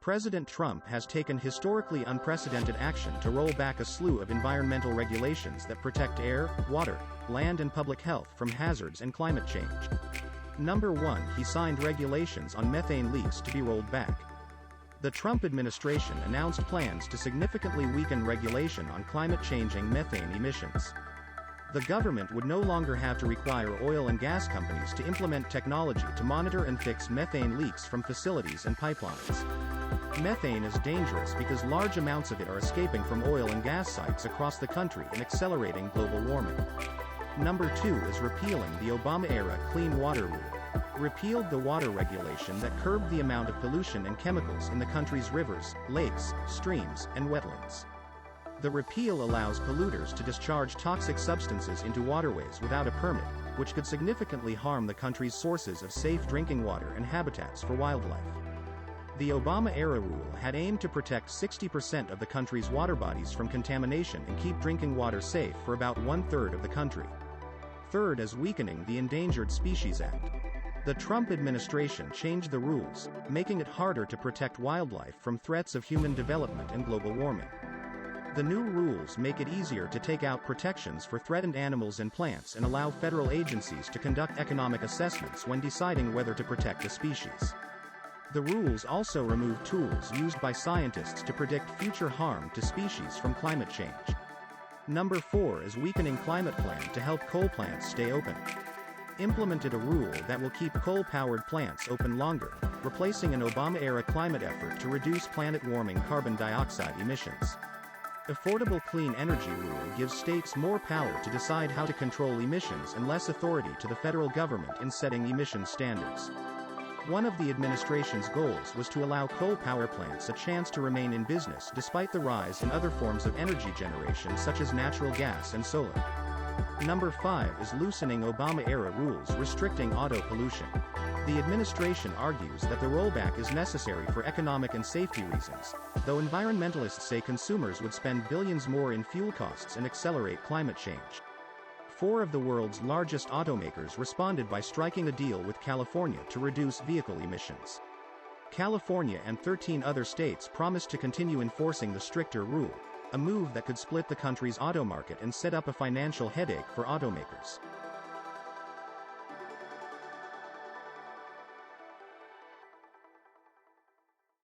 President Trump has taken historically unprecedented action to roll back a slew of environmental regulations that protect air, water, land and public health from hazards and climate change. Number 1. He signed regulations on methane leaks to be rolled back. The Trump administration announced plans to significantly weaken regulation on climate-changing methane emissions. The government would no longer have to require oil and gas companies to implement technology to monitor and fix methane leaks from facilities and pipelines. Methane is dangerous because large amounts of it are escaping from oil and gas sites across the country and accelerating global warming. Number 2 is repealing the Obama-era Clean Water Rule. Repealed the water regulation that curbed the amount of pollution and chemicals in the country's rivers, lakes, streams, and wetlands. The repeal allows polluters to discharge toxic substances into waterways without a permit, which could significantly harm the country's sources of safe drinking water and habitats for wildlife. The Obama-era rule had aimed to protect 60% of the country's water bodies from contamination and keep drinking water safe for about 1/3 of the country. Third is weakening the Endangered Species Act. The Trump administration changed the rules, making it harder to protect wildlife from threats of human development and global warming. The new rules make it easier to take out protections for threatened animals and plants and allow federal agencies to conduct economic assessments when deciding whether to protect a species. The rules also remove tools used by scientists to predict future harm to species from climate change. Number 4 is weakening climate plan to help coal plants stay open. Implemented a rule that will keep coal-powered plants open longer, replacing an Obama-era climate effort to reduce planet-warming carbon dioxide emissions. Affordable Clean Energy Rule gives states more power to decide how to control emissions and less authority to the federal government in setting emission standards. One of the administration's goals was to allow coal power plants a chance to remain in business despite the rise in other forms of energy generation such as natural gas and solar. Number 5 is loosening Obama-era rules restricting auto pollution. The administration argues that the rollback is necessary for economic and safety reasons, though environmentalists say consumers would spend billions more in fuel costs and accelerate climate change. 4 of the world's largest automakers responded by striking a deal with California to reduce vehicle emissions. California and 13 other states promised to continue enforcing the stricter rule, a move that could split the country's auto market and set up a financial headache for automakers.